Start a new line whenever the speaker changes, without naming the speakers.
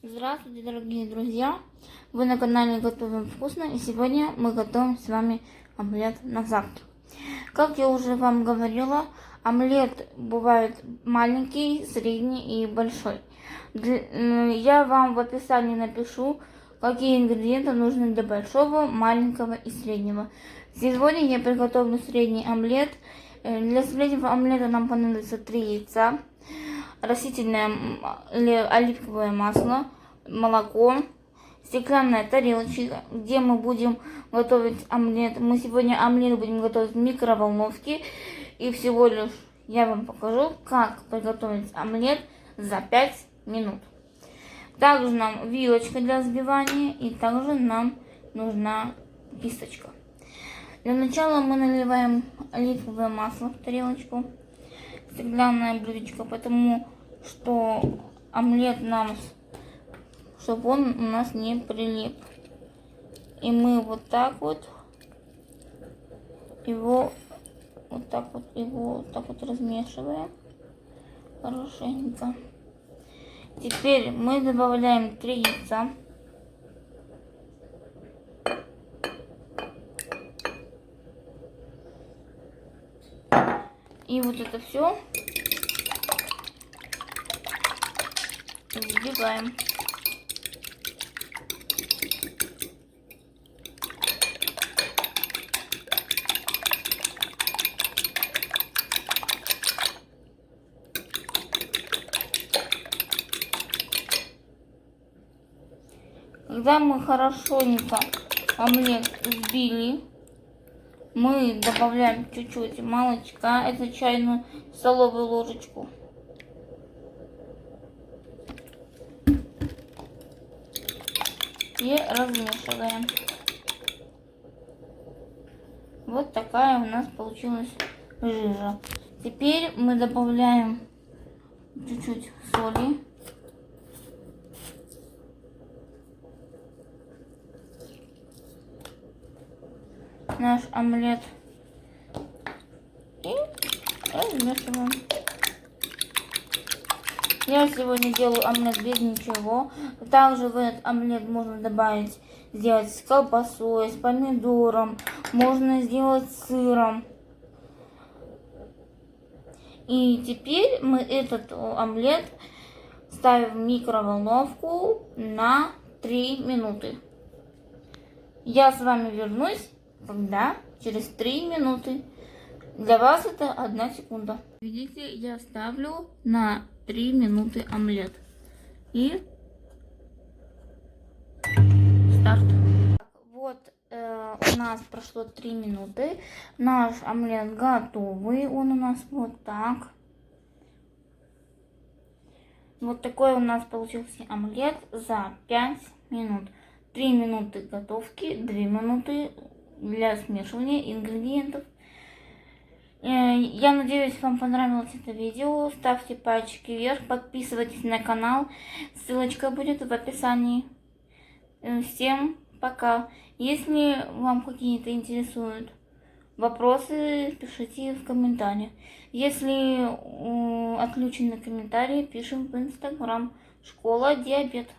Здравствуйте, дорогие друзья! Вы на канале Готовим Вкусно, и сегодня мы готовим с вами омлет на завтрак. Как я уже вам говорила, омлет бывает маленький, средний и большой. Я вам в описании напишу, какие ингредиенты нужны для большого, маленького и среднего. Сегодня я приготовлю средний омлет. Для среднего омлета нам понадобится 3 яйца, растительное или оливковое масло, молоко, стеклянная тарелочка, где мы будем готовить омлет. Мы сегодня омлет будем готовить в микроволновке. И всего лишь я вам покажу, как приготовить омлет за 5 минут. Также нам вилочка для взбивания, и также нам нужна кисточка. Для начала мы наливаем оливковое масло в тарелочку, стеклянное блюдечко, потому что омлет нам, чтобы он у нас не прилип. И мы вот так вот его размешиваем хорошенько. Теперь мы добавляем 3 яйца. И вот это все взбиваем. Когда мы хорошенько омлет взбили, мы добавляем чуть-чуть молочка, это чайную столовую ложечку. И размешиваем. Вот такая у нас получилась жижа. Теперь мы добавляем чуть-чуть соли. Наш омлет и размешиваем. Я сегодня делаю омлет без ничего. Также в этот омлет можно сделать с колбасой, с помидором, можно сделать с сыром. И теперь мы этот омлет ставим в микроволновку на 3 минуты. Я с вами вернусь, когда через 3 минуты. Для вас это 1 секунда. Видите, я ставлю на 3 минуты омлет. И старт. Вот у нас прошло 3 минуты. Наш омлет готовый. Он у нас вот так. Вот такой у нас получился омлет за 5 минут. 3 минуты готовки, 2 минуты для смешивания ингредиентов. Я надеюсь, вам понравилось это видео. Ставьте пальчики вверх, подписывайтесь на канал. Ссылочка будет в описании. Всем пока. Если вам какие-то интересуют вопросы, пишите в комментариях. Если отключены комментарии, пишем в Инстаграм. Школа Диабет.